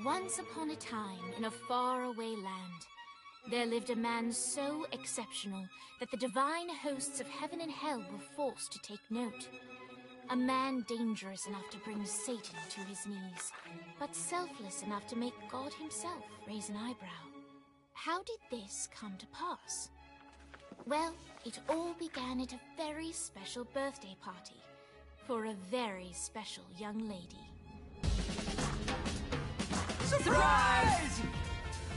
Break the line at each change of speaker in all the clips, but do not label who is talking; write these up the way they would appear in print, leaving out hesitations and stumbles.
Once upon a time, in a faraway land, there lived a man so exceptional that the divine hosts of heaven and hell were forced to take note. A man dangerous enough to bring Satan to his knees, but selfless enough to make God himself raise an eyebrow. How did this come to pass? Well, it all began at a very special birthday party for a very special young lady.
Surprise!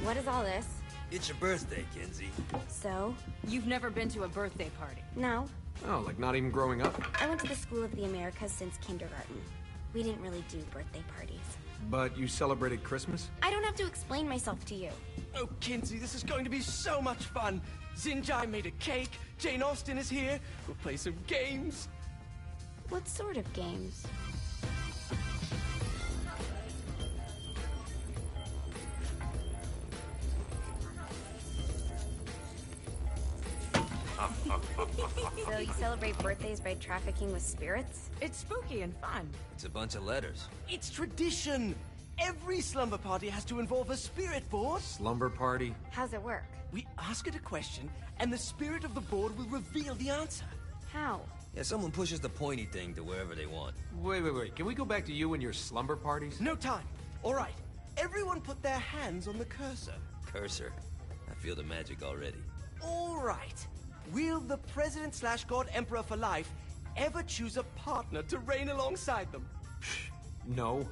What is all this?
It's your birthday, Kinsey.
So?
You've never been to a birthday party?
No.
Oh, like not even growing up?
I went to the School of the Americas since kindergarten. We didn't really do birthday parties.
But you celebrated Christmas?
I don't have to explain myself to you.
Oh, Kinsey, this is going to be so much fun. Xinjai made a cake, Jane Austen is here, we'll play some games.
What sort of games? So you celebrate birthdays by trafficking with spirits?
It's spooky and fun.
It's a bunch of letters.
It's tradition. Every slumber party has to involve a spirit board.
Slumber party?
How's it work?
We ask it a question, and the spirit of the board will reveal the answer.
How?
Yeah, someone pushes the pointy thing to wherever they want.
Wait. Can we go back to you and your slumber parties?
No time. All right. Everyone put their hands on the cursor.
Cursor. I feel the magic already.
All right. Will the President/God Emperor for life ever choose a partner to reign alongside them?
No.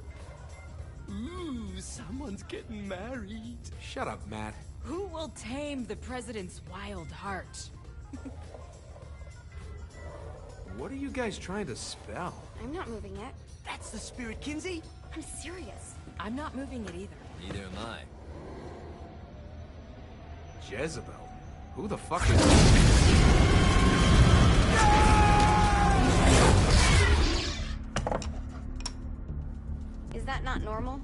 Ooh, someone's getting married.
Shut up, Matt.
Who will tame the president's wild heart?
What are you guys trying to spell?
I'm not moving it.
That's the spirit, Kinsey.
I'm serious.
I'm not moving it either.
Neither am I.
Jezebel? Who the fuck is...
Is that not normal?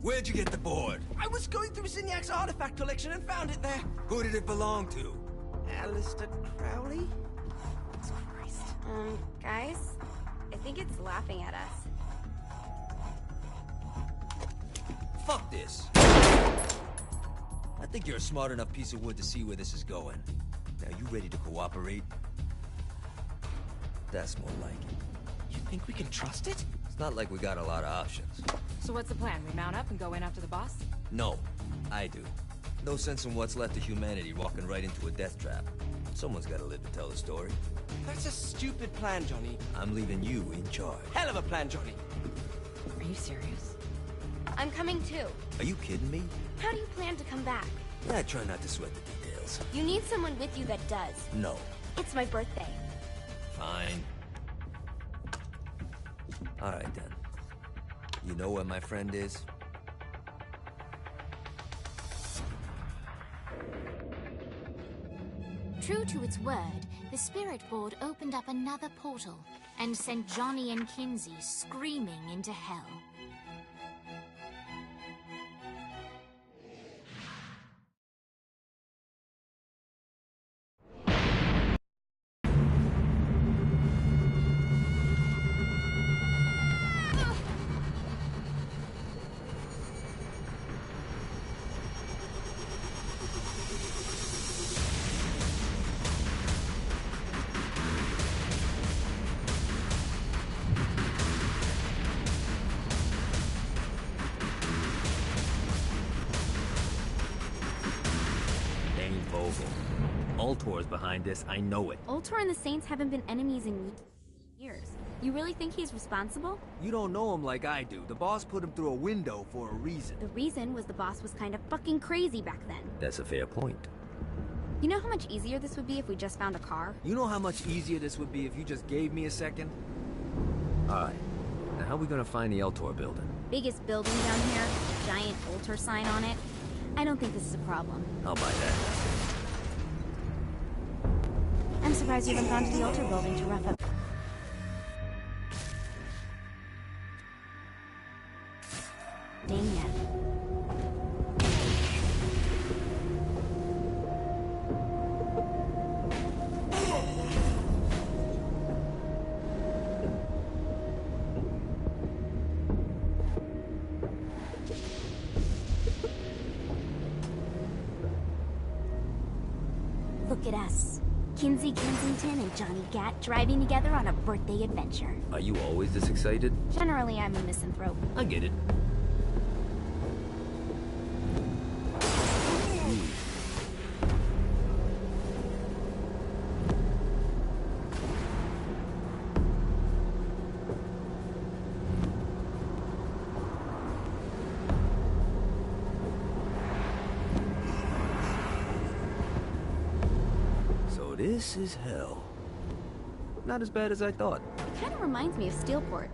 Where'd you get the board?
I was going through Signac's artifact collection and found it there.
Who did it belong to?
Aleister Crowley?
Christ. Guys? I think it's laughing at us.
Fuck this. I think you're a smart enough piece of wood to see where this is going. Now, you ready to cooperate? That's more like it.
You think we can trust it?
It's not like we got a lot of options.
So what's the plan? We mount up and go in after the boss?
No, I do. No sense in what's left of humanity walking right into a death trap. Someone's gotta live to tell the story.
That's a stupid plan, Johnny.
I'm leaving you in charge.
Hell of a plan, Johnny.
Are you serious?
I'm coming too.
Are you kidding me?
How do you plan to come back?
Yeah, I try not to sweat the details.
You need someone with you that does.
No.
It's my birthday.
Fine. Alright then. You know where my friend is?
True to its word, the spirit board opened up another portal and sent Johnny and Kinsey screaming into hell.
Ultor's behind this, I know it.
Ultor and the Saints haven't been enemies in years. You really think he's responsible?
You don't know him like I do. The boss put him through a window for a reason.
The reason was the boss was kind of fucking crazy back then.
That's a fair point.
You know how much easier this would be if we just found a car?
You know how much easier this would be if you just gave me a second? Alright. Now how are we gonna find the Eltor building?
Biggest building down here, giant Ultor sign on it. I don't think this is a problem.
I'll buy that.
I'm surprised you haven't gone to the Ultor building to rough up. Dang it. Look at us. Kinsey Kensington and Johnny Gat driving together on a birthday adventure.
Are you always this excited?
Generally, I'm a misanthrope.
I get it. This is hell. Not as bad as I thought.
Kind of reminds me of Steelport.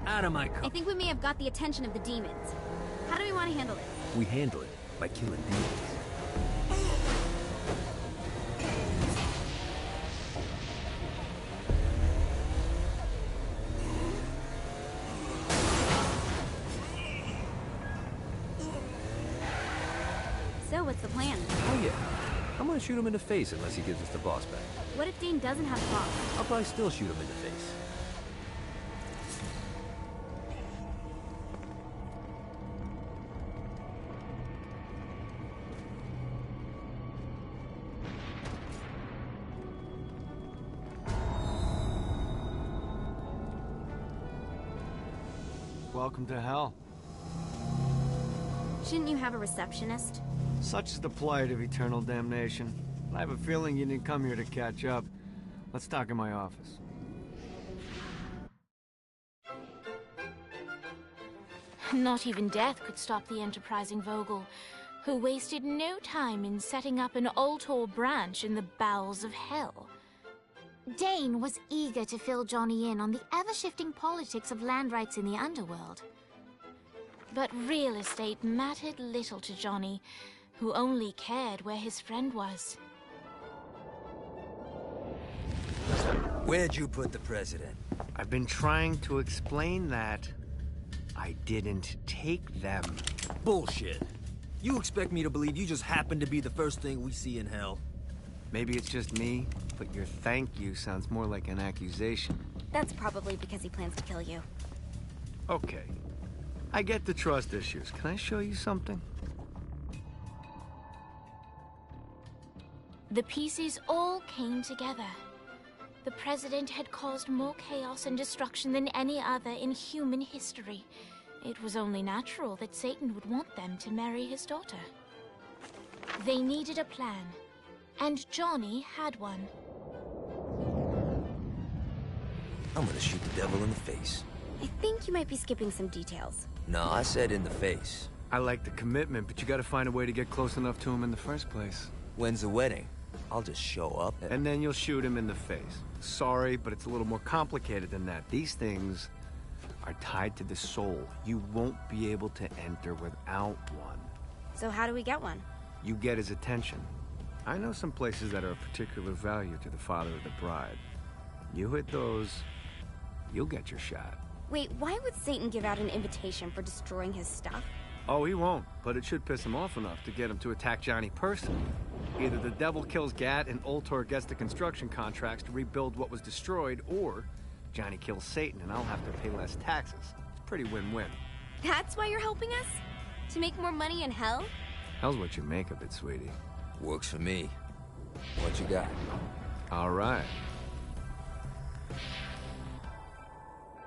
Out of my car.
I think we may have got the attention of the demons. How do we want to handle it?
We handle it by killing demons.
So, what's the plan?
Oh yeah. I'm gonna shoot him in the face unless he gives us the boss back.
What if Dane doesn't have the boss?
I'll probably still shoot him in the face.
Welcome to hell.
Shouldn't you have a receptionist?
Such is the plight of eternal damnation. I have a feeling you didn't come here to catch up. Let's talk in my office.
Not even death could stop the enterprising Vogel, who wasted no time in setting up an Ultor branch in the bowels of hell. Dane was eager to fill Johnny in on the ever-shifting politics of land rights in the underworld. But real estate mattered little to Johnny, who only cared where his friend was.
Where'd you put the president?
I've been trying to explain that. I didn't take them.
Bullshit. You expect me to believe you just happened to be the first thing we see in hell?
Maybe it's just me, but your thank you sounds more like an accusation.
That's probably because he plans to kill you.
Okay. I get the trust issues. Can I show you something?
The pieces all came together. The president had caused more chaos and destruction than any other in human history. It was only natural that Satan would want them to marry his daughter. They needed a plan, and Johnny had one.
I'm gonna shoot the devil in the face.
I think you might be skipping some details.
No, I said in the face.
I like the commitment, but you gotta find a way to get close enough to him in the first place.
When's the wedding? I'll just show up
And then you'll shoot him in the face. Sorry, but it's a little more complicated than that. These things are tied to the soul. You won't be able to enter without one.
So how do we get one?
You get his attention. I know some places that are of particular value to the father of the bride. You hit those, you'll get your shot.
Wait, why would Satan give out an invitation for destroying his stuff?
Oh, he won't, but it should piss him off enough to get him to attack Johnny personally. Either the devil kills Gat and Ultor gets the construction contracts to rebuild what was destroyed, or Johnny kills Satan and I'll have to pay less taxes. It's pretty win-win.
That's why you're helping us? To make more money in hell?
Hell's what you make of it, sweetie.
Works for me. What you got?
All right.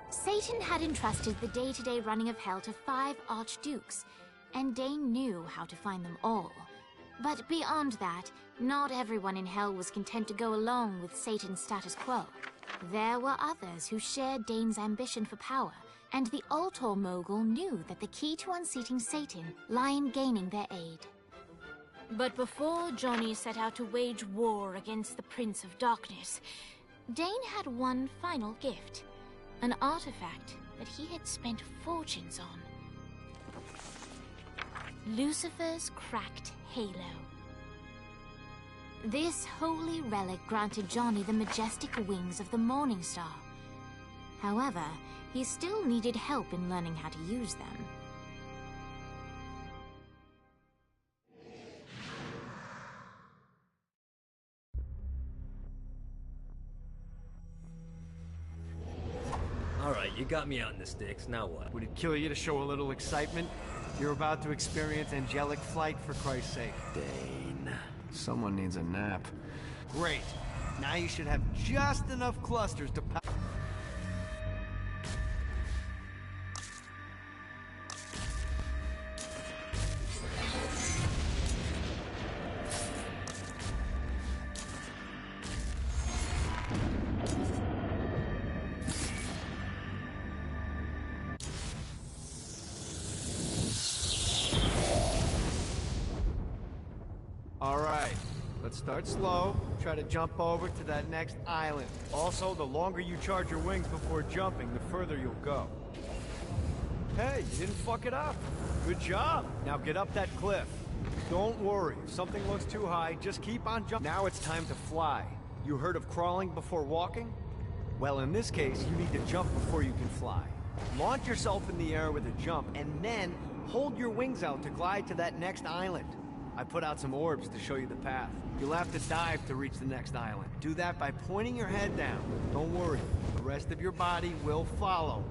Satan had entrusted the day-to-day running of hell to 5 archdukes, and Dane knew how to find them all. But beyond that, not everyone in hell was content to go along with Satan's status quo. There were others who shared Dane's ambition for power, and the Ultor mogul knew that the key to unseating Satan lay in gaining their aid. But before Johnny set out to wage war against the Prince of Darkness, Dane had one final gift. An artifact that he had spent fortunes on. Lucifer's cracked halo. This holy relic granted Johnny the majestic wings of the Morning Star. However, he still needed help in learning how to use them.
Alright, you got me out in the sticks, now what?
Would it kill you to show a little excitement? You're about to experience angelic flight, for Christ's sake.
Dane.
Someone needs a nap. Great. Now you should have just enough clusters to power. Alright, let's start slow. Try to jump over to that next island. Also, the longer you charge your wings before jumping, the further you'll go. Hey, you didn't fuck it up. Good job. Now get up that cliff. Don't worry, if something looks too high, just keep on jumping. Now it's time to fly. You heard of crawling before walking? Well, in this case, you need to jump before you can fly. Launch yourself in the air with a jump, and then hold your wings out to glide to that next island. I put out some orbs to show you the path. You'll have to dive to reach the next island. Do that by pointing your head down. Don't worry, the rest of your body will follow.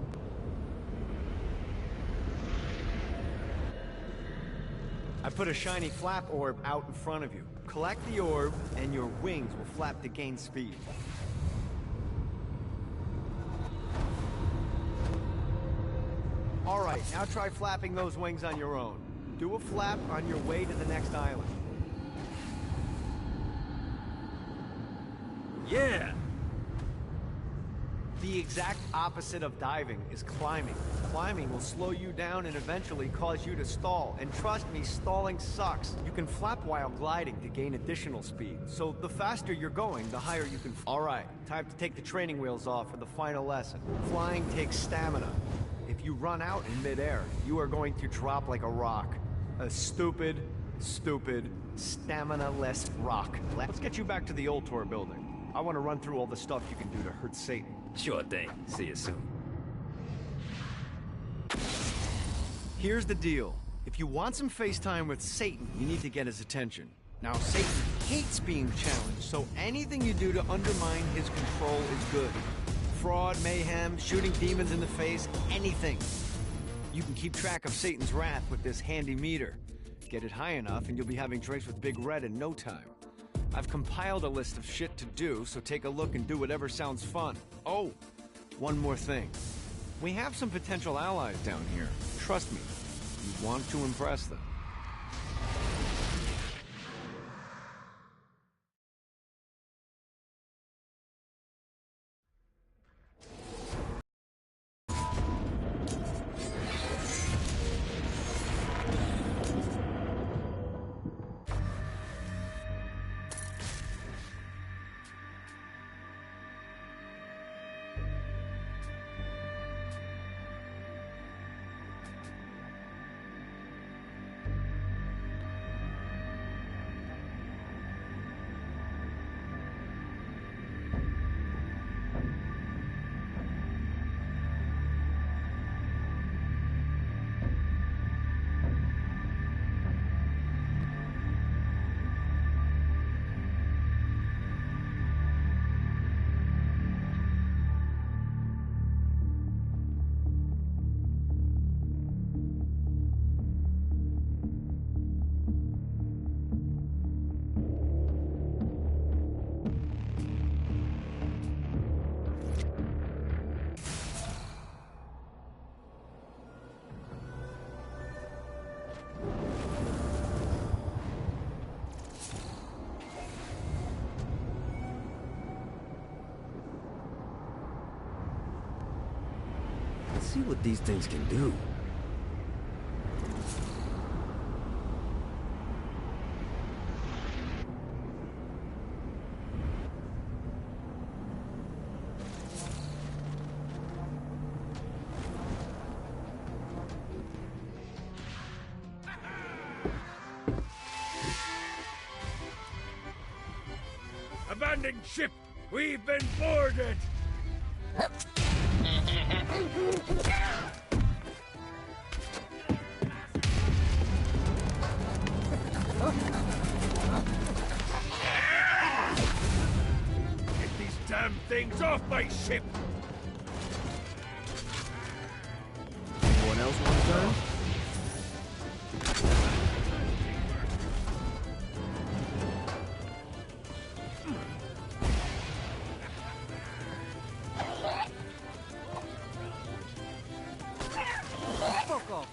I put a shiny flap orb out in front of you. Collect the orb, and your wings will flap to gain speed. Alright, now try flapping those wings on your own. Do a flap on your way to the next island.
Yeah!
The exact opposite of diving is climbing. Climbing will slow you down and eventually cause you to stall. And trust me, stalling sucks. You can flap while gliding to gain additional speed. So the faster you're going, the higher you can... Alright, time to take the training wheels off for the final lesson. Flying takes stamina. If you run out in midair, you are going to drop like a rock. A stupid, stamina-less rock. Let's get you back to the Ultor building. I want to run through all the stuff you can do to hurt Satan.
Sure thing. See you soon.
Here's the deal. If you want some FaceTime with Satan, you need to get his attention. Now, Satan hates being challenged, so anything you do to undermine his control is good. Fraud, mayhem, shooting demons in the face, anything. You can keep track of Satan's wrath with this handy meter. Get it high enough and you'll be having drinks with Big Red in no time. I've compiled a list of shit to do, so take a look and do whatever sounds fun. Oh, one more thing. We have some potential allies down here. Trust me, you want to impress them.
Let's see what these things can do.
Abandoned ship! We've been boarded! Get these damn things off my ship!
concerned?
Fuck off.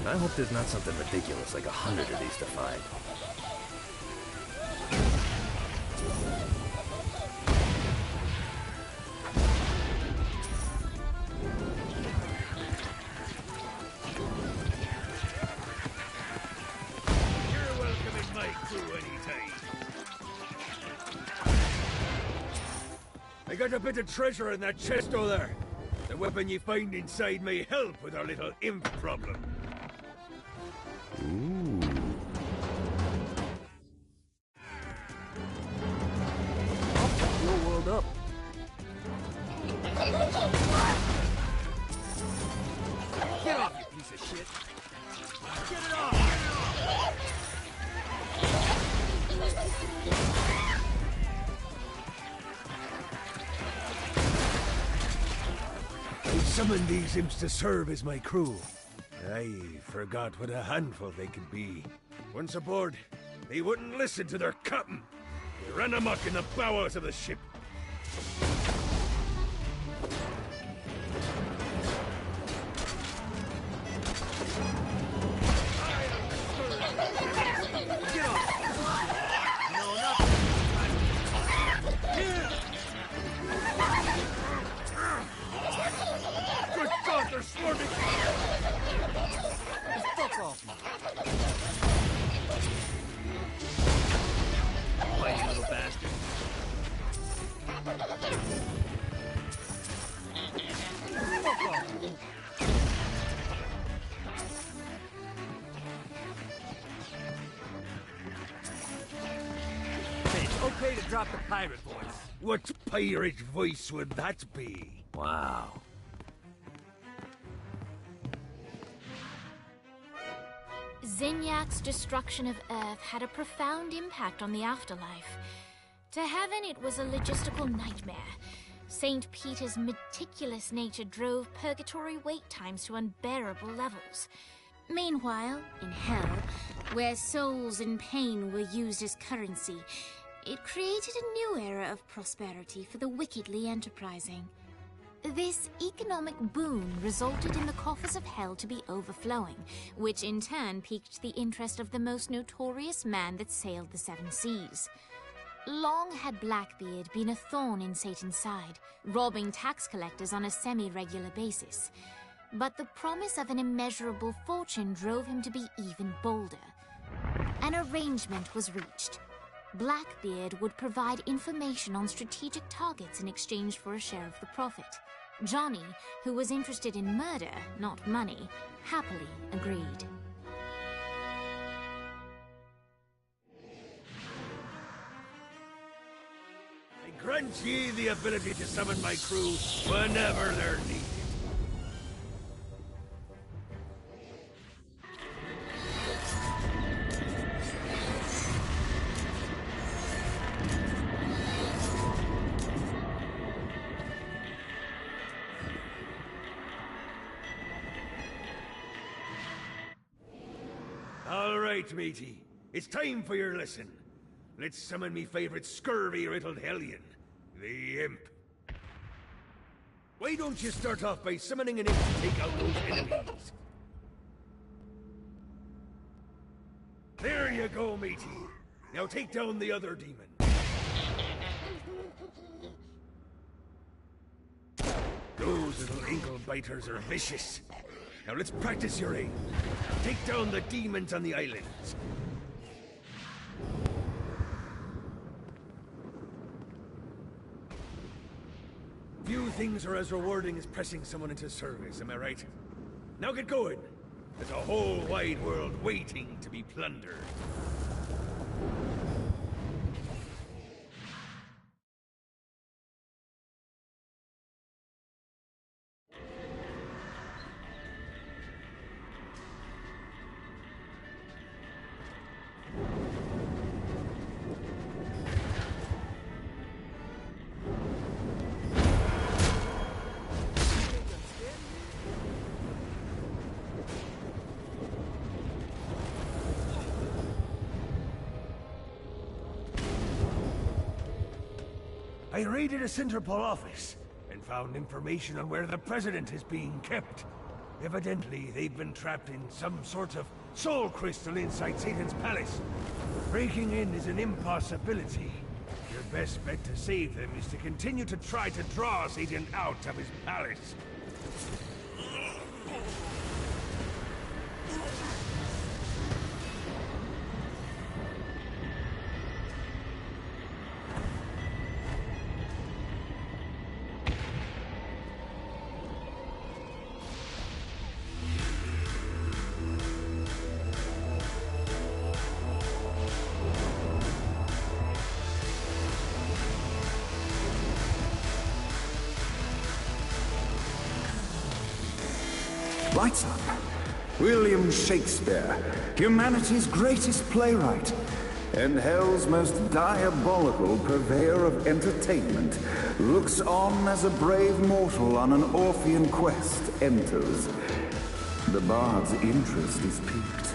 I hope there's not something ridiculous like 100 of these to find.
You're welcome in my crew anytime. I got a bit of treasure in that chest over there. The weapon you find inside may help with our little imp problem.
Your world up. Get off, you piece of shit. Get it off!
I summoned these imps to serve as my crew. I forgot what a handful they could be. Once aboard, they wouldn't listen to their captain. They ran amok in the bowels of the ship. Good God, they're swarming!
Fuck off.
White little bastard.
Fuck off. Hey, it's okay to drop the pirate voice.
What pirate voice would that be?
Wow.
Zinyak's destruction of Earth had a profound impact on the afterlife. To Heaven, it was a logistical nightmare. St. Peter's meticulous nature drove purgatory wait times to unbearable levels. Meanwhile, in Hell, where souls in pain were used as currency, it created a new era of prosperity for the wickedly enterprising. This economic boon resulted in the coffers of Hell to be overflowing, which in turn piqued the interest of the most notorious man that sailed the seven seas. Long had Blackbeard been a thorn in Satan's side, robbing tax collectors on a semi-regular basis. But the promise of an immeasurable fortune drove him to be even bolder. An arrangement was reached. Blackbeard would provide information on strategic targets in exchange for a share of the profit. Johnny, who was interested in murder, not money, happily agreed.
I grant ye the ability to summon my crew whenever they're needed. All right, matey. It's time for your lesson. Let's summon me favorite scurvy-riddled hellion, the Imp. Why don't you start off by summoning an Imp to take out those enemies? There you go, matey. Now take down the other demon. Those little ankle biters are vicious. Now let's practice your aim. Take down the demons on the islands. Few things are as rewarding as pressing someone into service, am I right? Now get going. There's a whole wide world waiting to be plundered. I raided a Centerpol office and found information on where the President is being kept. Evidently, they've been trapped in some sort of soul crystal inside Satan's palace. Breaking in is an impossibility. Your best bet to save them is to continue to try to draw Satan out of his palace.
Lights up. William Shakespeare, humanity's greatest playwright, and hell's most diabolical purveyor of entertainment, looks on as a brave mortal on an Orphean quest enters. The bard's interest is piqued,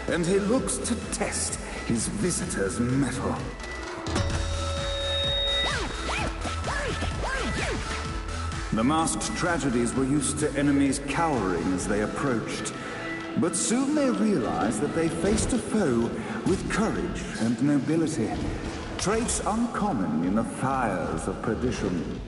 and he looks to test his visitor's mettle. The masked tragedies were used to enemies cowering as they approached. But soon they realized that they faced a foe with courage and nobility, traits uncommon in the fires of perdition.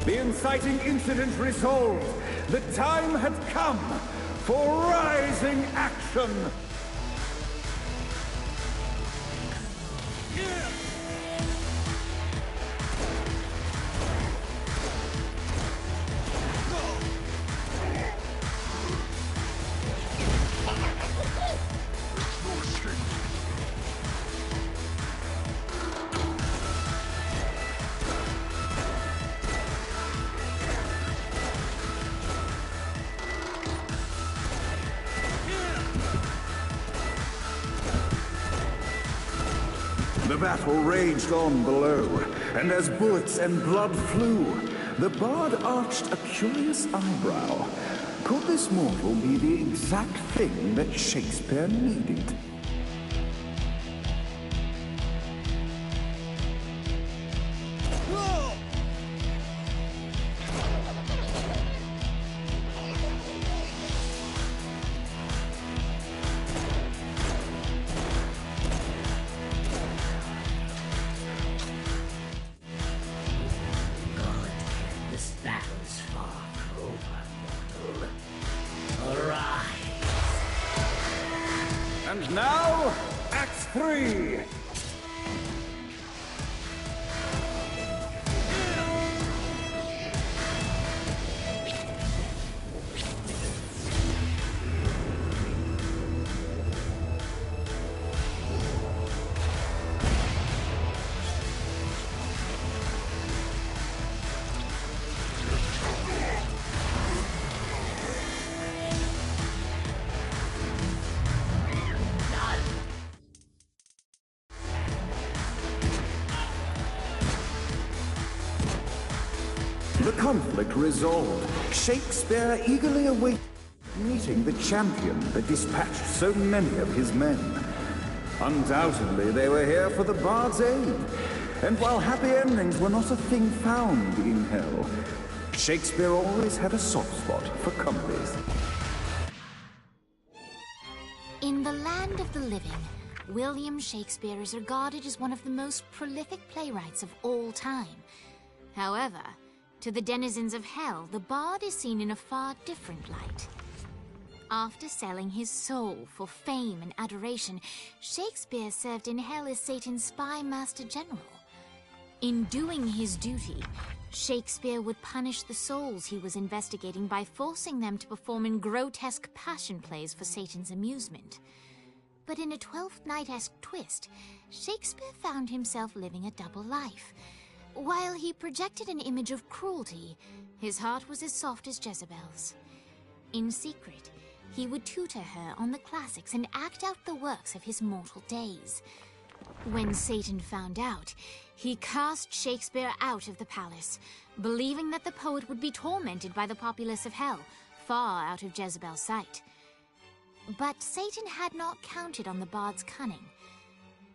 The inciting incident resolved. The time had come for rising action. The battle raged on below, and as bullets and blood flew, the bard arched a curious eyebrow. Could this mortal be the exact thing that Shakespeare needed? And now, Act 3! The conflict resolved, Shakespeare eagerly awaited meeting the champion that dispatched so many of his men. Undoubtedly, they were here for the bard's aid, and while happy endings were not a thing found in hell, Shakespeare always had a soft spot for comedies.
In the land of the living, William Shakespeare is regarded as one of the most prolific playwrights of all time. However, to the denizens of hell, the bard is seen in a far different light. After selling his soul for fame and adoration, Shakespeare served in hell as Satan's spy master general. In doing his duty, Shakespeare would punish the souls he was investigating by forcing them to perform in grotesque passion plays for Satan's amusement. But in a Twelfth Night-esque twist, Shakespeare found himself living a double life. While he projected an image of cruelty, his heart was as soft as Jezebel's. In secret, he would tutor her on the classics and act out the works of his mortal days. When Satan found out, he cast Shakespeare out of the palace, believing that the poet would be tormented by the populace of hell, far out of Jezebel's sight. But Satan had not counted on the bard's cunning.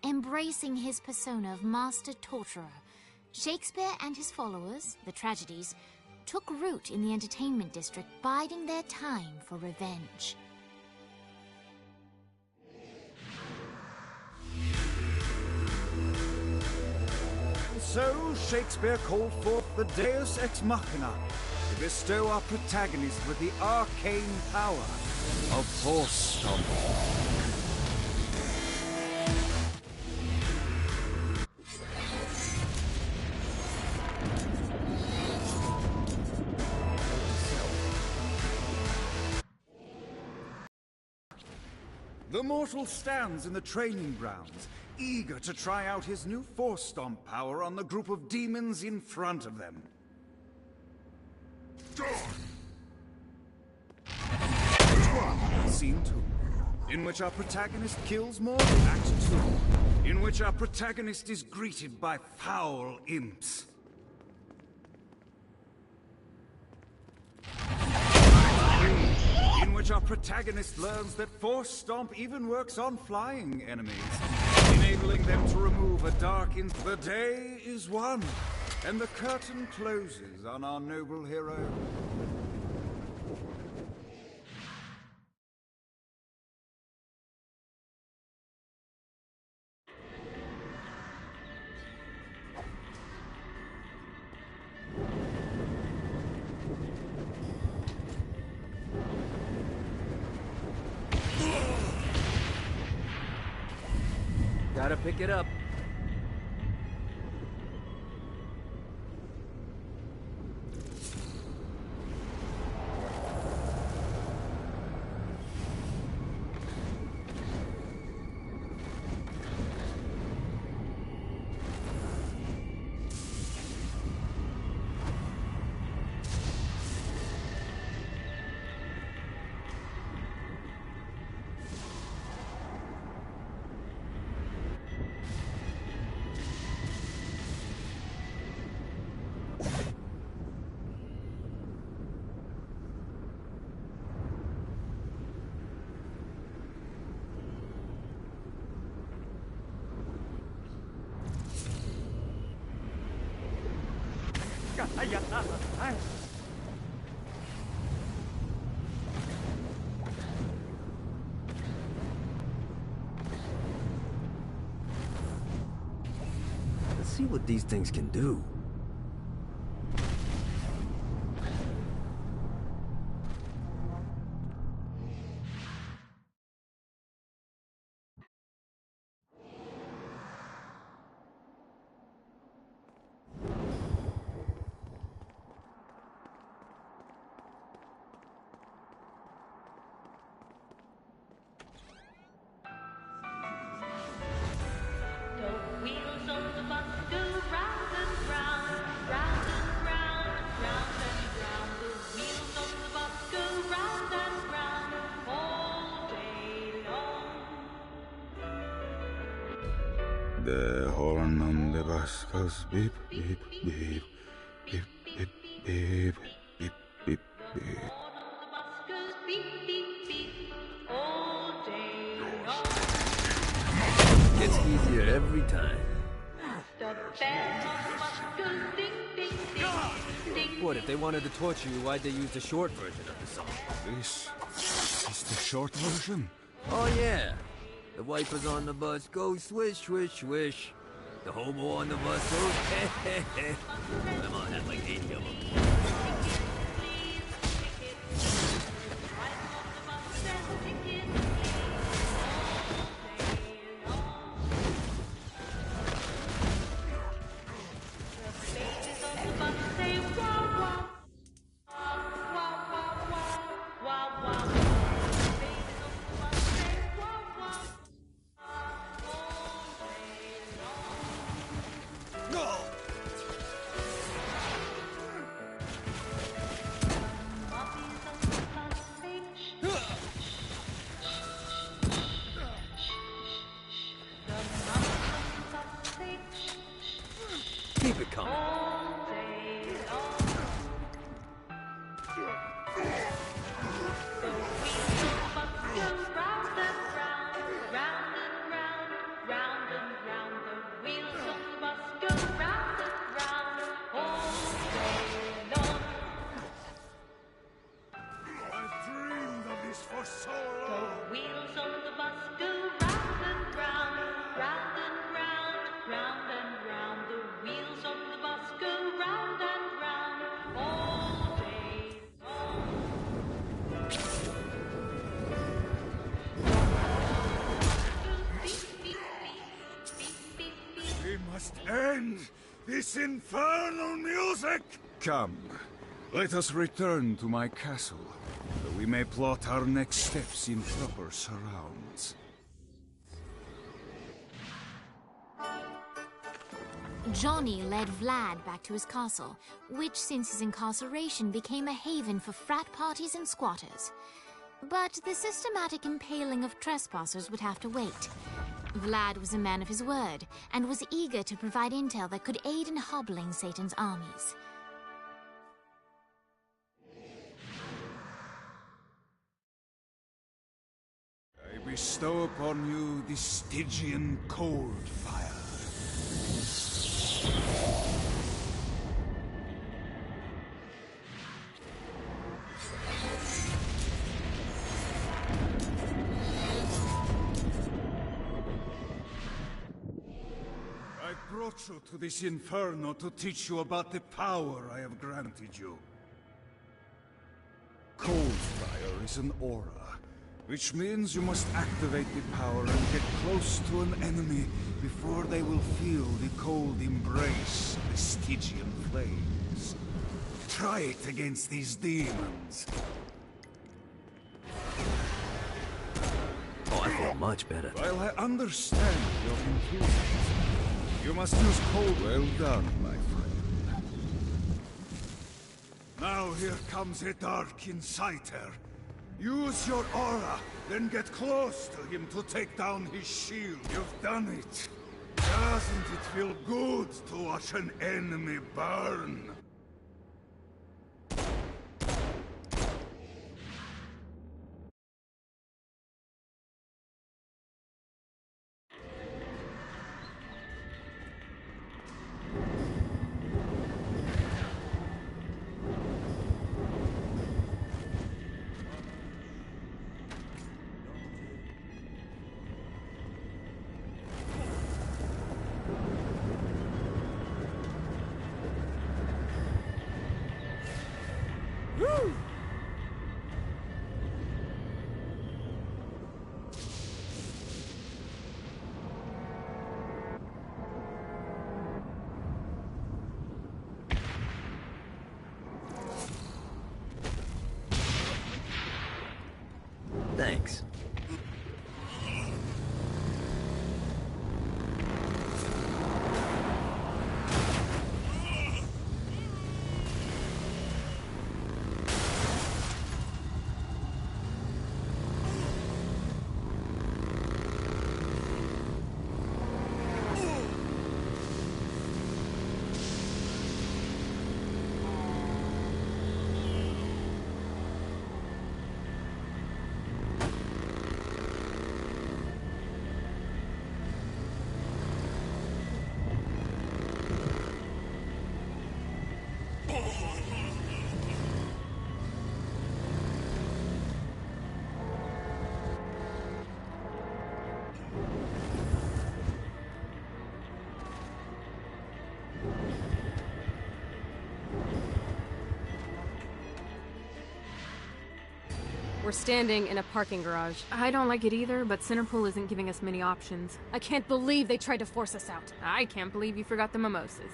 Embracing his persona of master torturer, Shakespeare and his followers, the tragedies, took root in the entertainment district, biding their time for revenge.
So Shakespeare called forth the Deus Ex Machina to bestow our protagonist with the arcane power of Force Stomp. The mortal stands in the training grounds, eager to try out his new Force Stomp power on the group of demons in front of them. Scene 2, in which our protagonist kills more. Act 2, in which our protagonist is greeted by foul imps. In which our protagonist learns that Force Stomp even works on flying enemies, enabling them to remove a dark The day is won, and the curtain closes on our noble hero.
Gotta pick it up. Let's see what these things can do.
The horn on the bus goes beep, beep, beep, beep, beep, beep, beep, beep, beep.
Gets easier every time. What, if they wanted to torture you, why'd they use the short version of the song?
This is the short version.
Oh yeah. The wipers on the bus go swish, swish, swish. The hobo on the bus goes heh, heh, heh. Come on, have like 80 of them.
End this infernal music! Come, let us return to my castle, so we may plot our next steps in proper surrounds.
Johnny led Vlad back to his castle, which since his incarceration became a haven for frat parties and squatters. But the systematic impaling of trespassers would have to wait. Vlad was a man of his word, and was eager to provide intel that could aid in hobbling Satan's armies.
I bestow upon you the Stygian cold fire. I brought you to this inferno to teach you about the power I have granted you. Cold fire is an aura, which means you must activate the power and get close to an enemy before they will feel the cold embrace of the Stygian flames. Try it against these demons.
Oh, I feel much better.
While I understand your enthusiasm, you must use cold. Well done, my friend. Now here comes a dark inciter. Use your aura, then get close to him to take down his shield. You've done it. Doesn't it feel good to watch an enemy burn?
Thanks.
We're standing in a parking garage. I don't like it either, but Centerpool isn't giving us many options.
I can't believe they tried to force us out.
I can't believe you forgot the mimosas.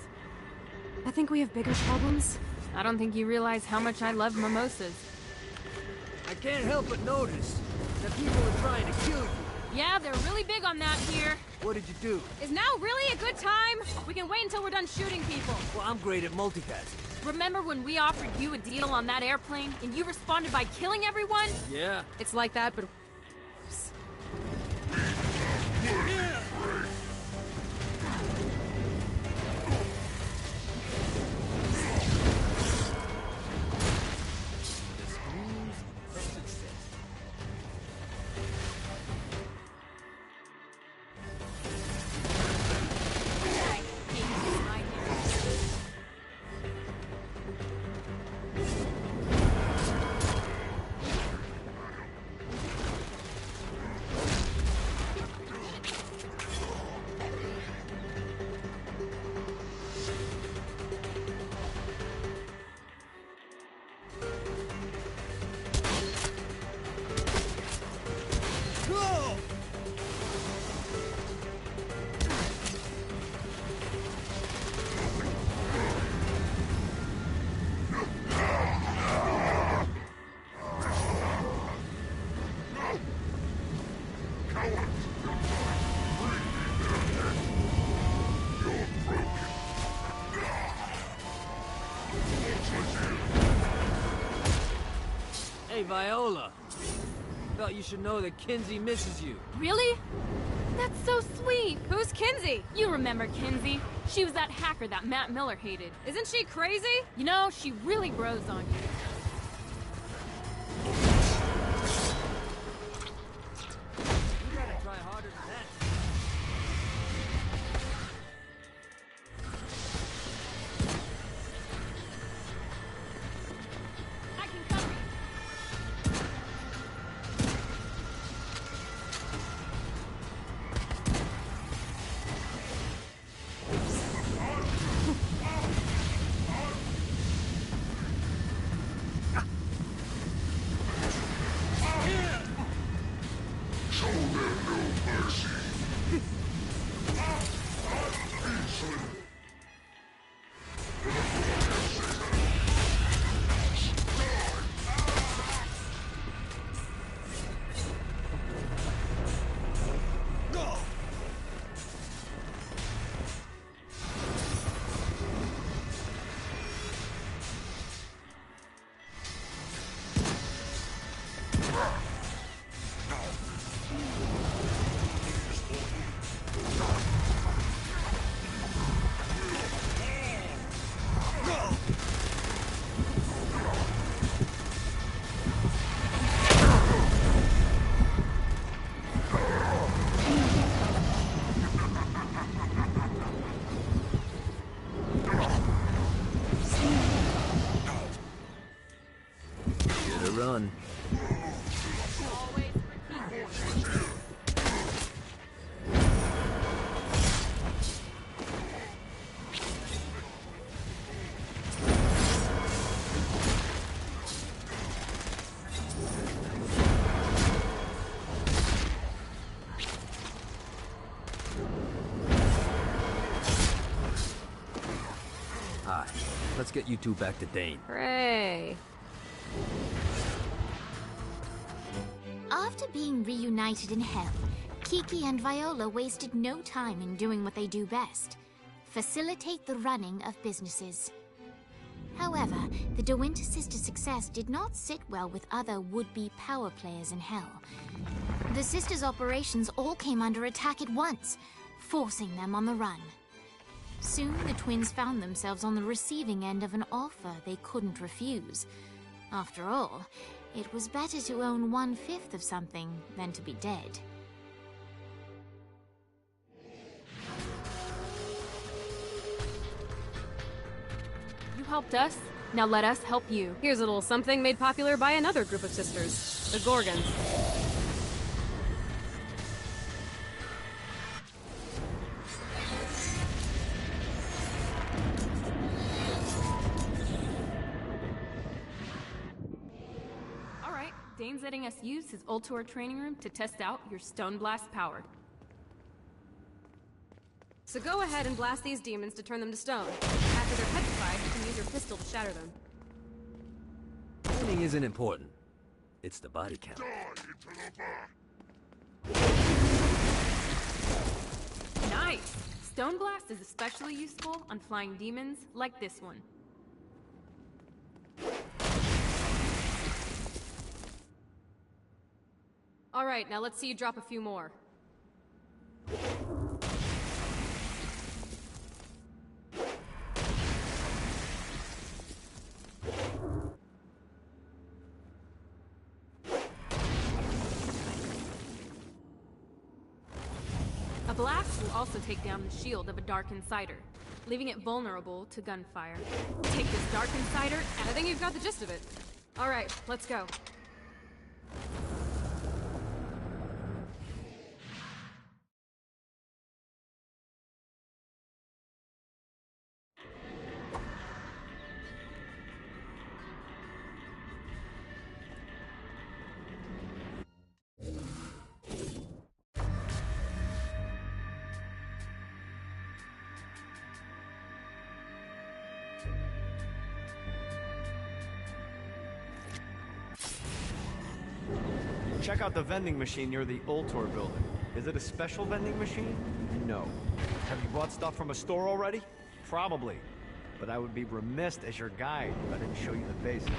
I think we have bigger problems.
I don't think you realize how much I love mimosas.
I can't help but notice that people are trying to kill you.
Yeah, they're really big on that here.
What did you do?
Is now really a good time? We can wait until we're done shooting people.
Well, I'm great at multitasking.
Remember when we offered you a deal on that airplane, and you responded by killing everyone?
Yeah.
It's like that, but...
Hey, Viola. Thought you should know that Kinsey misses you.
Really? That's so sweet! Who's Kinsey? You remember Kinsey. She was that hacker that Matt Miller hated. Isn't she crazy? You know, she really grows on you.
You gotta try harder than that.
I can cover you.
Get a run. Hi. Let's get you two back to Dane.
Hooray.
After being reunited in Hell, Kiki and Viola wasted no time in doing what they do best: facilitate the running of businesses. However, the De Winter sisters' success did not sit well with other would-be power players in Hell. The sisters' operations all came under attack at once, forcing them on the run. Soon, the twins found themselves on the receiving end of an offer they couldn't refuse. After all, it was better to own 1/5 of something than to be dead.
You helped us, now let us help you. Here's a little something made popular by another group of sisters, the Gorgons. Alright, Dane's letting us use his Ultor training room to test out your Stone Blast power. So go ahead and blast these demons to turn them to stone. After they're petrified, you can use your pistol to shatter them.
Training isn't important. It's the body count.
Nice! Stone Blast is especially useful on flying demons like this one. Alright, now let's see you drop a few more. A blast will also take down the shield of a Dark Insider, leaving it vulnerable to gunfire. Take this Dark Insider, and I think you've got the gist of it. Alright, let's go.
Check out the vending machine near the Ultor building. Is it a special vending machine? No. Have you bought stuff from a store already? Probably. But I would be remiss as your guide if I didn't show you the basics.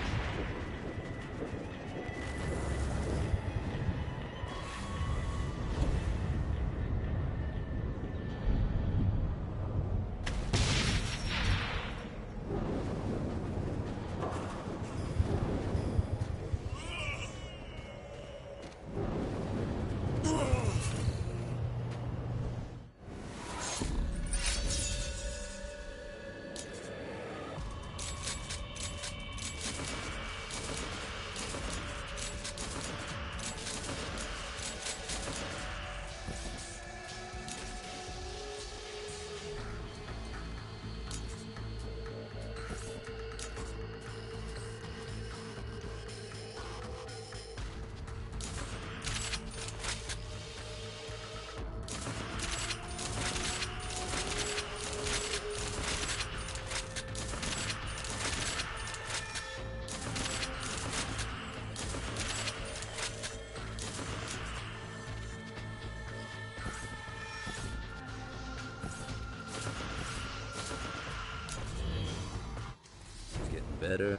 better.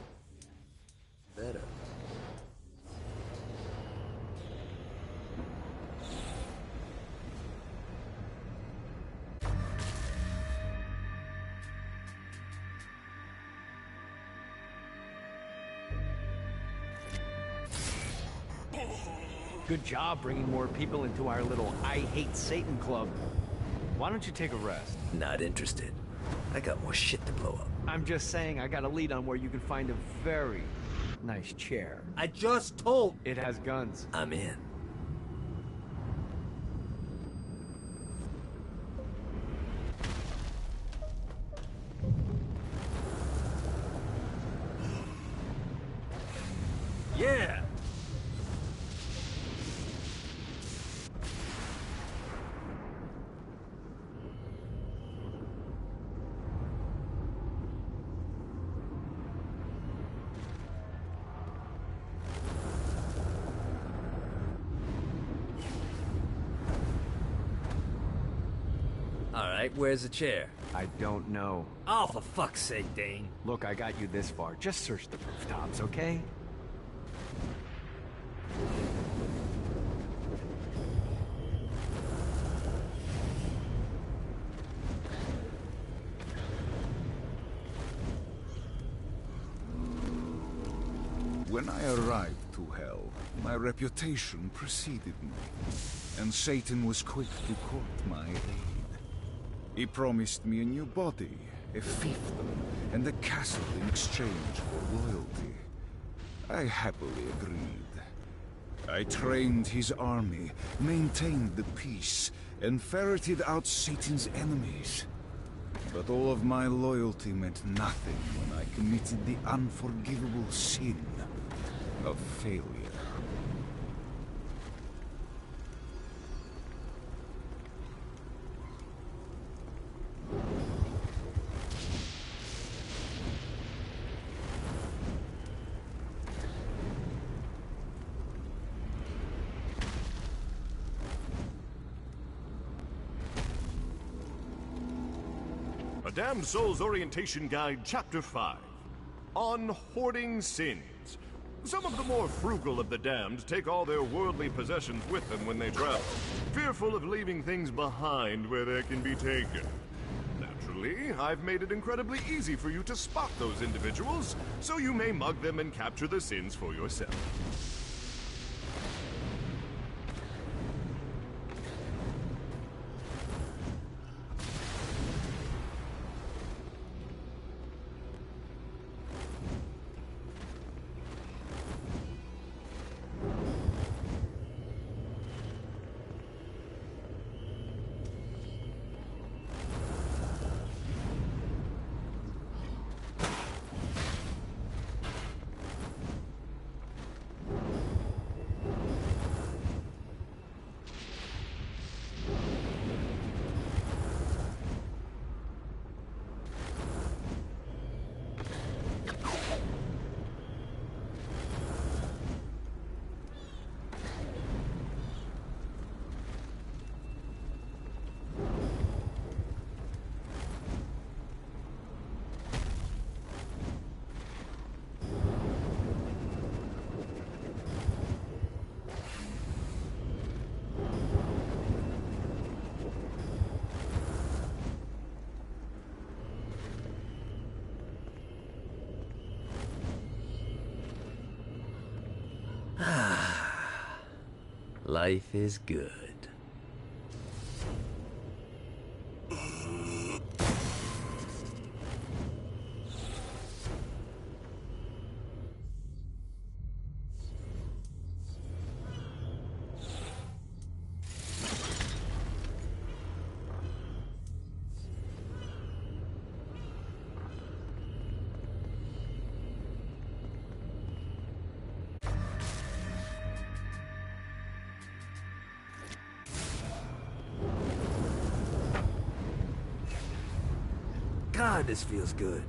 Better.
Good job bringing more people into our little I Hate Satan club. Why don't you take a rest?
Not interested. I got more shit to blow up.
I'm just saying I got a lead on where you can find a very nice chair.
I just told...
It has guns.
I'm in.
Yeah!
Alright, where's the chair?
I don't know.
Oh, for fuck's sake, Dane.
Look, I got you this far. Just search the rooftops, okay?
When I arrived to Hell, my reputation preceded me, and Satan was quick to court my aid. He promised me a new body, a fiefdom, and a castle in exchange for loyalty. I happily agreed. I trained his army, maintained the peace, and ferreted out Satan's enemies. But all of my loyalty meant nothing when I committed the unforgivable sin of failure.
A Damned Souls Orientation Guide, Chapter 5. On Hoarding Sins. Some of the more frugal of the damned take all their worldly possessions with them when they travel, fearful of leaving things behind where they can be taken. Naturally, I've made it incredibly easy for you to spot those individuals, so you may mug them and capture the sins for yourself.
Life is good.
God, this feels good.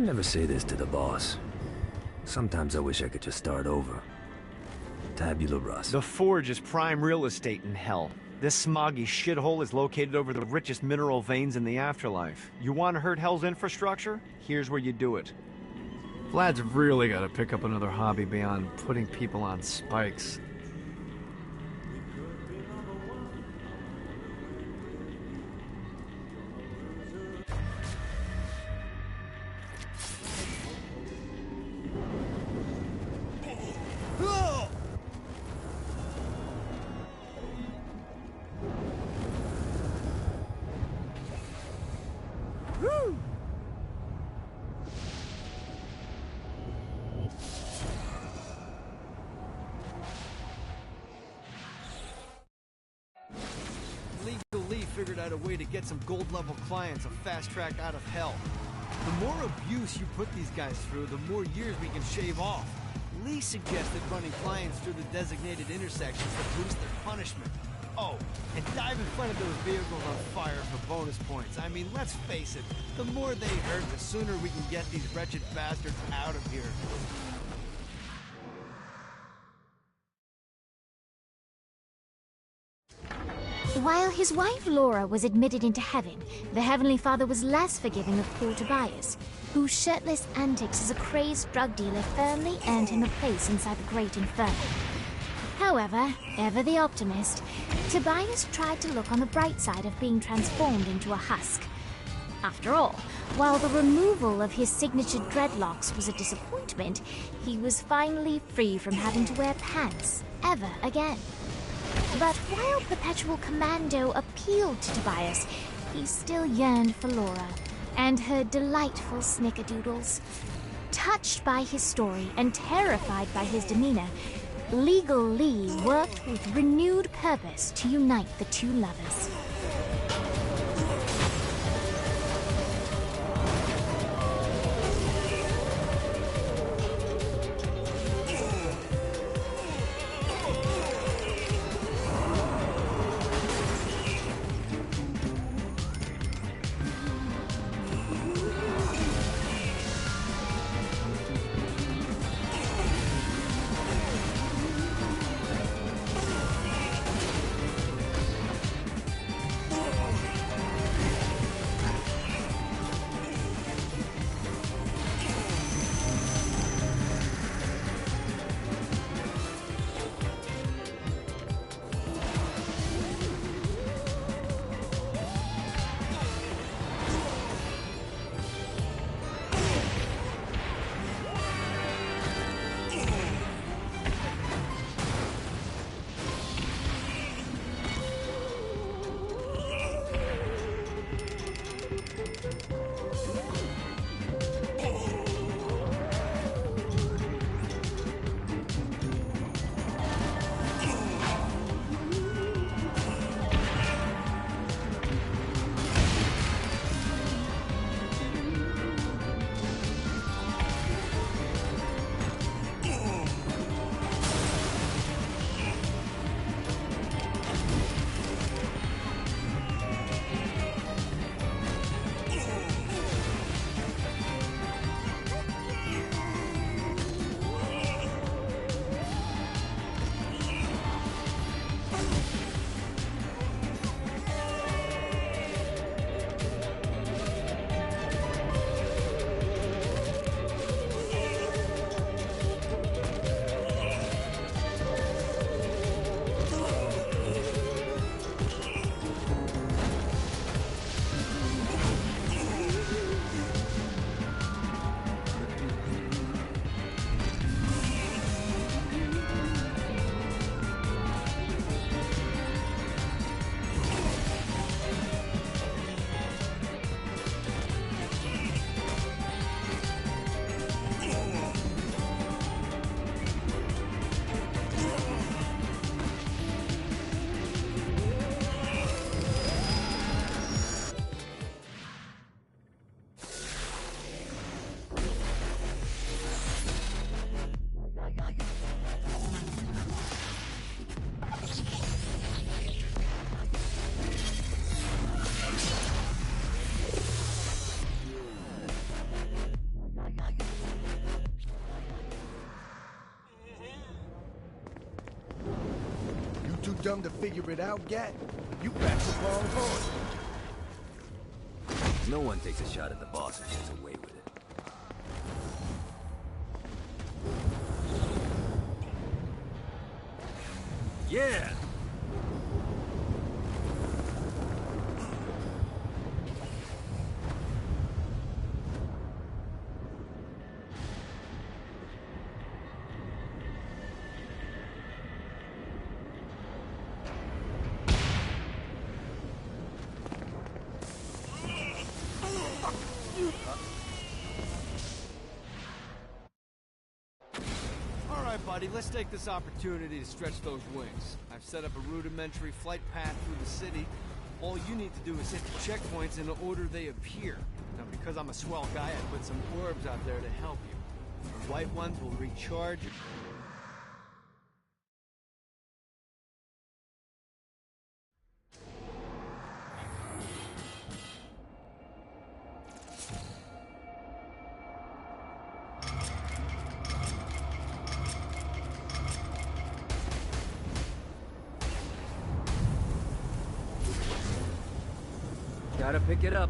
I never say this to the boss. Sometimes I wish I could just start over. Tabula rasa.
The Forge is prime real estate in hell. This smoggy shithole is located over the richest mineral veins in the afterlife. You want to hurt Hell's infrastructure? Here's where you do it. Vlad's really got to pick up another hobby beyond putting people on spikes. Figured out a way to get some gold-level clients a fast track out of hell. The more abuse you put these guys through, the more years we can shave off. Lee suggested running clients through the designated intersections to boost their punishment. Oh, and dive in front of those vehicles on fire for bonus points. I mean, let's face it, the more they hurt, the sooner we can get these wretched bastards out of here.
While his wife Laura was admitted into heaven, the Heavenly Father was less forgiving of Paul Tobias, whose shirtless antics as a crazed drug dealer firmly earned him a place inside the Great Inferno. However, ever the optimist, Tobias tried to look on the bright side of being transformed into a husk. After all, while the removal of his signature dreadlocks was a disappointment, he was finally free from having to wear pants ever again. But while Perpetual Commando appealed to Tobias, he still yearned for Laura and her delightful snickerdoodles. Touched by his story and terrified by his demeanor, Legal Lee worked with renewed purpose to unite the two lovers.
dumb to figure it out, Gat? You backed the wrong horse.
No one takes a shot at the boss and gets away with it. Yeah!
Alright, buddy, let's take this opportunity to stretch those wings. I've set up a rudimentary flight path through the city. All you need to do is hit the checkpoints in the order they appear. Now, because I'm a swell guy, I put some orbs out there to help you. The white ones will recharge.
Gotta pick it up.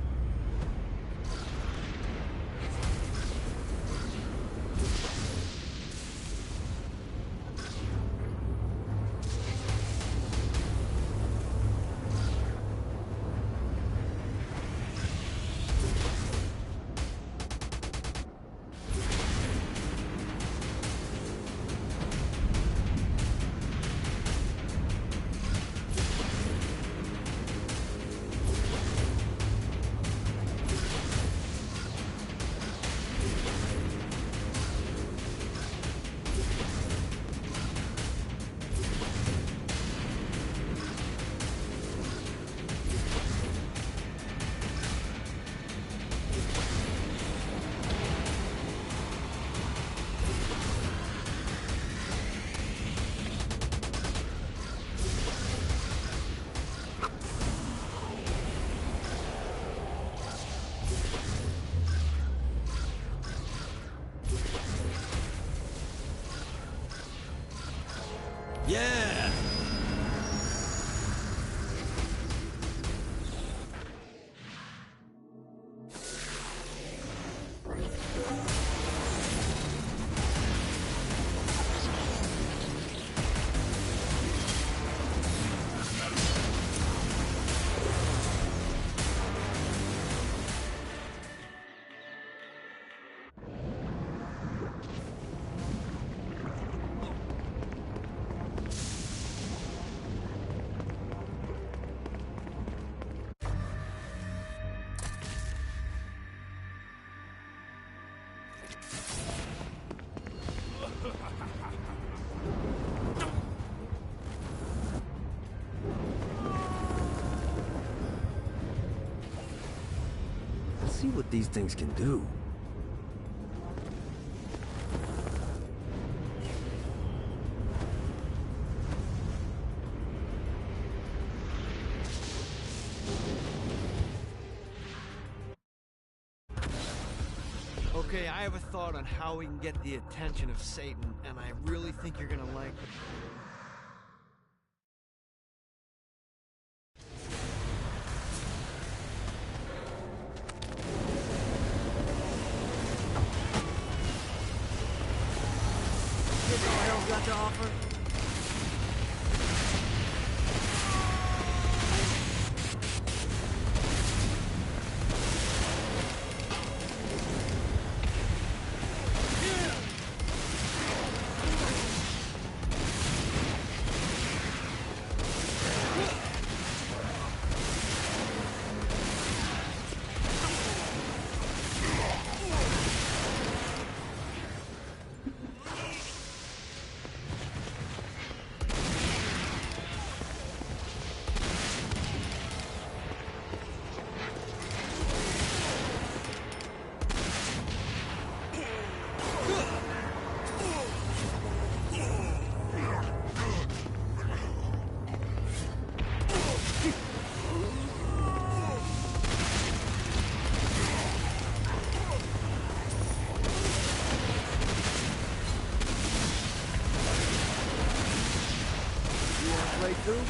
Yeah!
Let's see what these things can do.
Okay, I have a thought on how we can get the attention of Satan, and I really think you're gonna like it. Here's all hell's got to offer.
way through?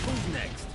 Who's next?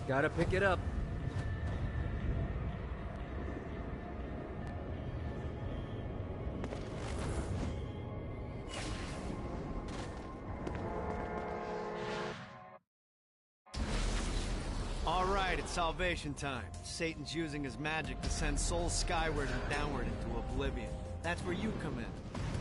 Gotta pick it up.
All right, it's salvation time. Satan's using his magic to send souls skyward and downward into oblivion. That's where you come in.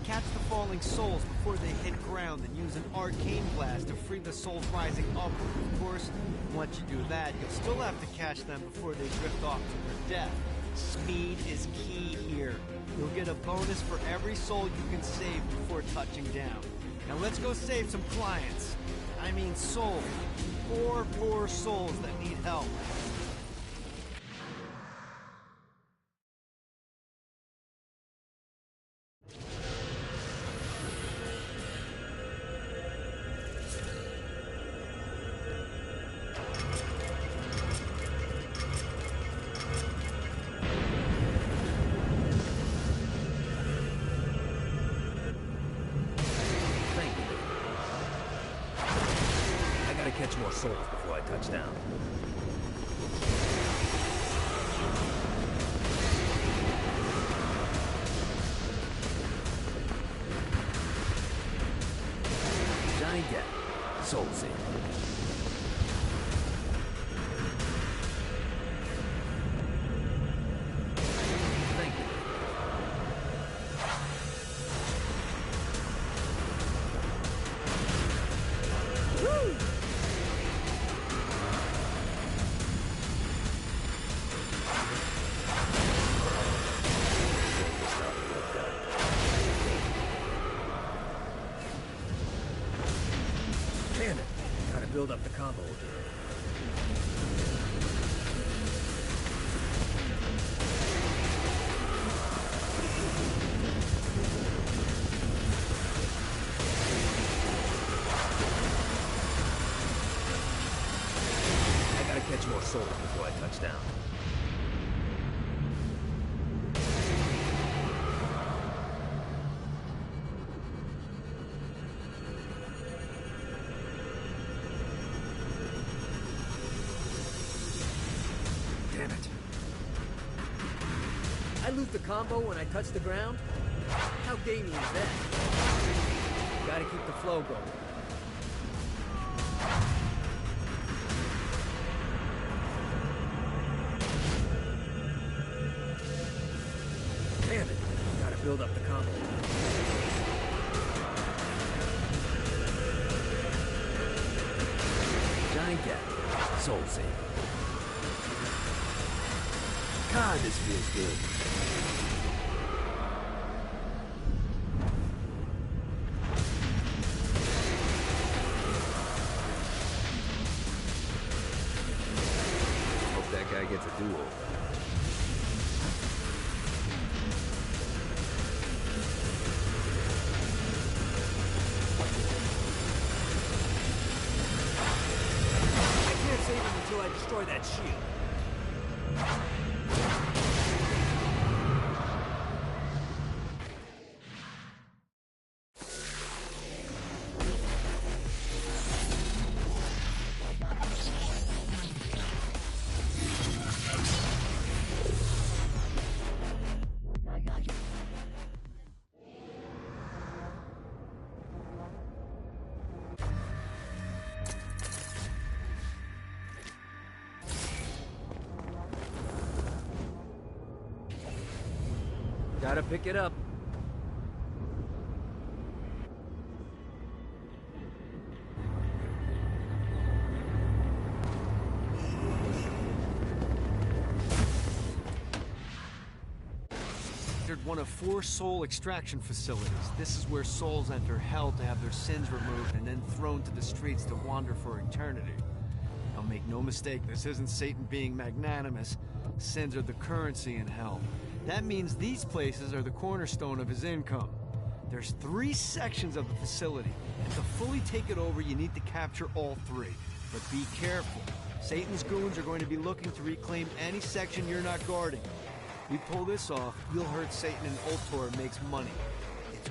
Catch the falling souls before they hit ground and use an arcane blast to free the souls rising upward. Of course, once you do that, you'll still have to catch them before they drift off to their death. Speed is key here. You'll get a bonus for every soul you can save before touching down. Now let's go save some clients. I mean souls. Poor souls that need help.
Catch more souls before I touch down. Johnny Depp, Soul Saver. Thank you. Woo! Damn it. Gotta build up the combo here.
the combo when I touch the ground? How gamey is that? Gotta keep the flow going. Damn it. Gotta build up the combo.
Johnny Gat, Soul Saver. God, this feels good. Hope that guy gets a do-over.
I destroy that shield.
Gotta pick it up.
One of 4 soul extraction facilities. This is where souls enter hell to have their sins removed and then thrown to the streets to wander for eternity. Now make no mistake, this isn't Satan being magnanimous. Sins are the currency in hell. That means these places are the cornerstone of his income. There's 3 sections of the facility, and to fully take it over, you need to capture all 3. But be careful. Satan's goons are going to be looking to reclaim any section you're not guarding. We pull this off, you'll hurt Satan and Ultor makes money. It's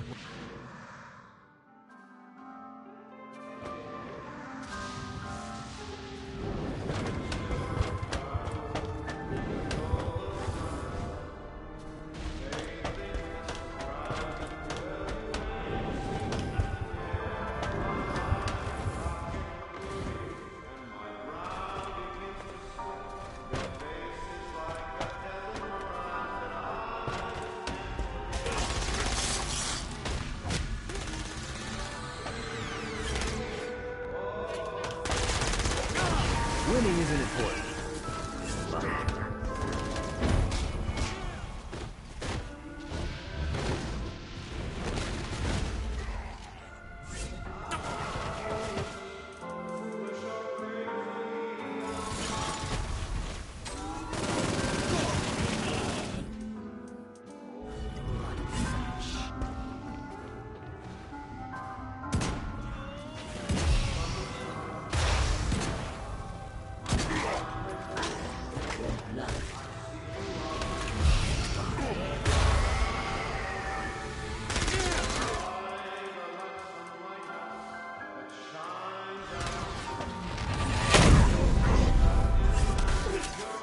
winning isn't important. It's luck.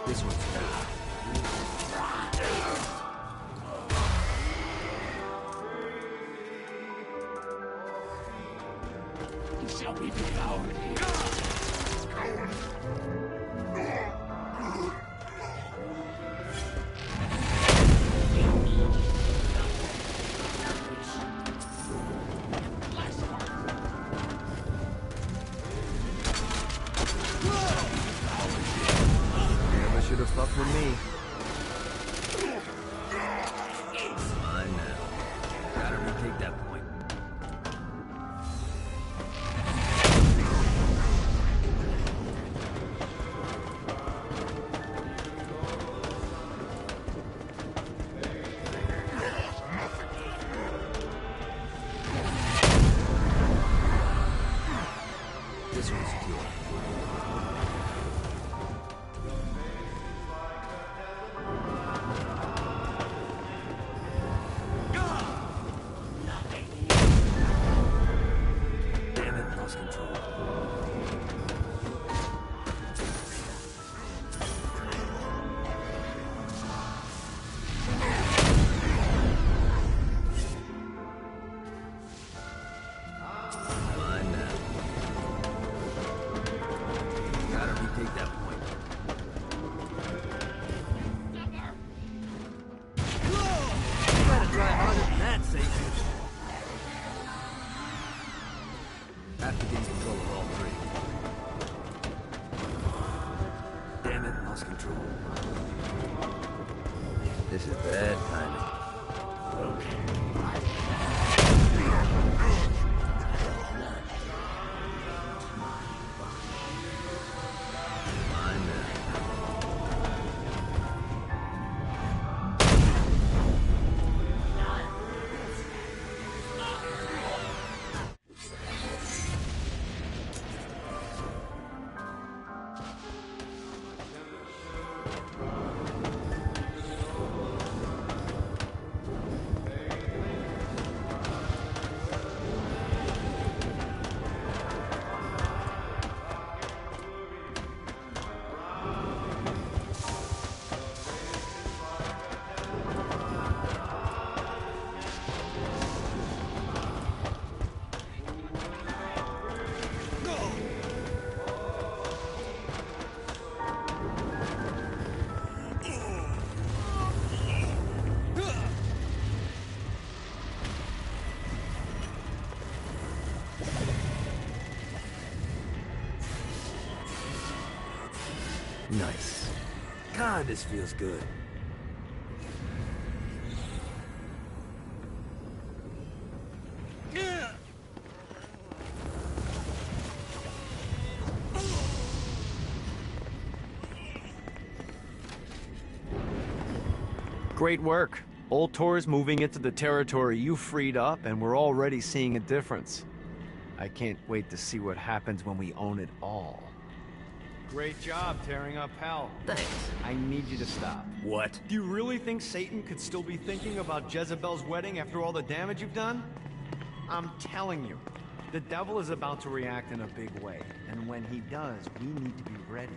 This one's
He shall be devoured here.
Never should have fucked with me. It's mine now. Gotta retake that point. This one's secure.
Nothing
Satan. Have to gain control of all three. Damn it, lost control.
This is bad timing. Nice. God, this feels good.
Great work. Ultor's moving into the territory you freed up, and we're already seeing a difference. I can't wait to see what happens when we own it all. Great job tearing up hell.
Thanks.
I need you to stop.
What?
Do you really think Satan could still be thinking about Jezebel's wedding after all the damage you've done? I'm telling you, the devil is about to react in a big way, and when he does, we need to be ready.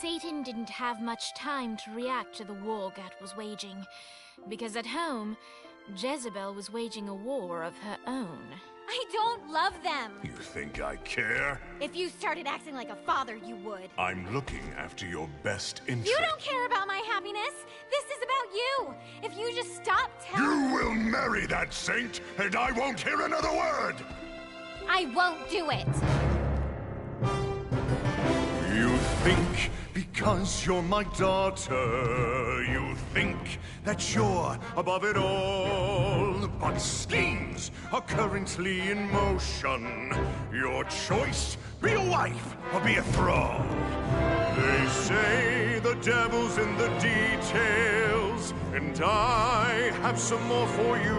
Satan didn't have much time to react to the war Gat was waging, because at home, Jezebel was waging a war of her own.
I don't love them!
You think I care?
If you started acting like a father, you would.
I'm looking after your best interest.
You don't care about my happiness! This is about you! If you just stop telling—
You will marry that saint, and I won't hear another word!
I won't do it!
You think because you're my daughter, you think that you're above it all. But schemes are currently in motion. Your choice, be a wife or be a thrall. They say the devil's in the details, and I have some more for you.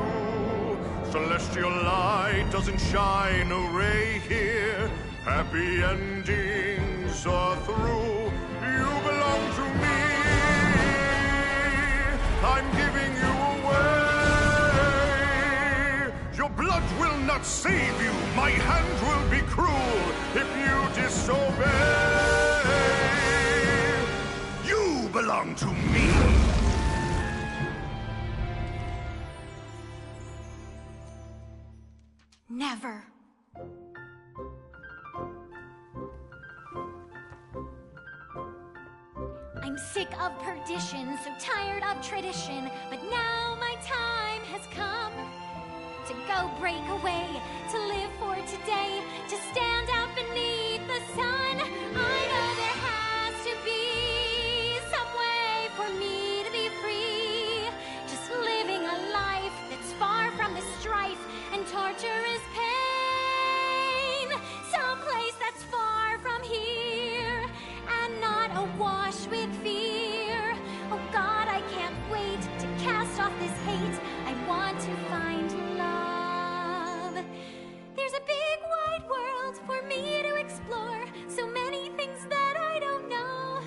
Celestial light doesn't shine a ray here. Happy endings are through. You belong to me. I'm giving you away. Your blood will not save you. My hand will be cruel if you disobey. You belong to me.
Never. I'm sick of perdition, so tired of tradition, but now my time has come to go break away, to live for today, to stand out beneath the sun. I know there has to be some way for me to be free, just living a life that's far from the strife and torturous pain, someplace that's far from here and not awash with fear. Oh God, I can't wait to cast off this hate. I want to find love. There's a big wide world for me to explore, so many things that I don't know.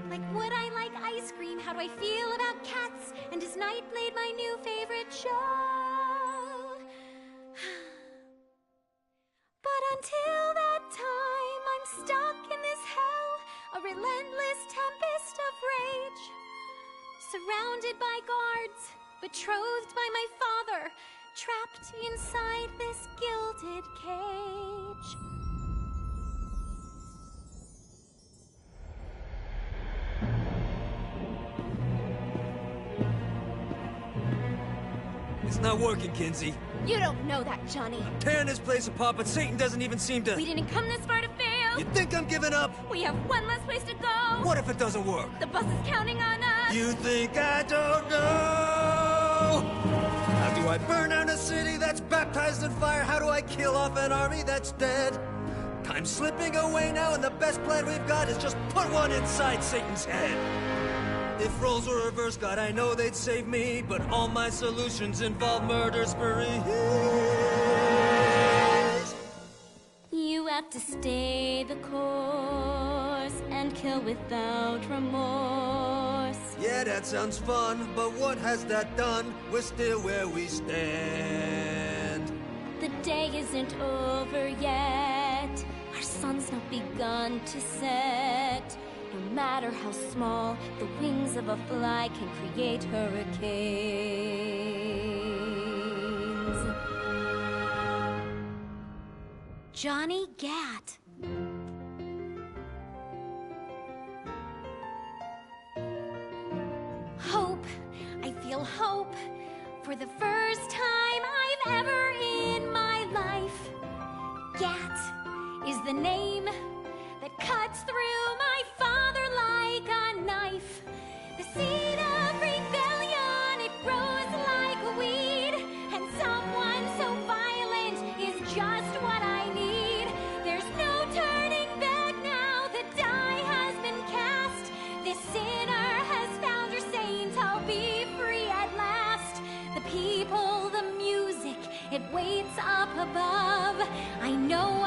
Like, would I like ice cream? How do I feel about cats? And is Nightblade my new favorite show? But until that time, I'm stuck in this hell, a relentless tempest of rage, surrounded by guards, betrothed by my father, trapped inside this gilded cage.
not working, Kinzie.
You don't know that, Johnny.
Tearing this place apart, but Satan doesn't even seem to...
We didn't come this far to fail.
You think I'm giving up?
We have one less place to go.
What if it doesn't work?
The bus is counting on us.
You think I don't know? How do I burn down a city that's baptized in fire? How do I kill off an army that's dead? Time's slipping away now, and the best plan we've got is just put one inside Satan's head. If roles were reversed, God, I know they'd save me, but all my solutions involve murder sprees.
You have to stay the course and kill without remorse.
Yeah, that sounds fun, but what has that done? We're still where we stand.
The day isn't over yet. Our sun's not begun to set. No matter how small, the wings of a fly can create hurricanes. Johnny Gat. Hope. I feel hope. For the first time I've ever in my life. Gat is the name that cuts through my father like a knife. The seed of rebellion, it grows like a weed, and someone so violent is just what I need. There's no turning back now, the die has been cast. This sinner has found her saint, I'll be free at last. The people, the music, it waits up above. I know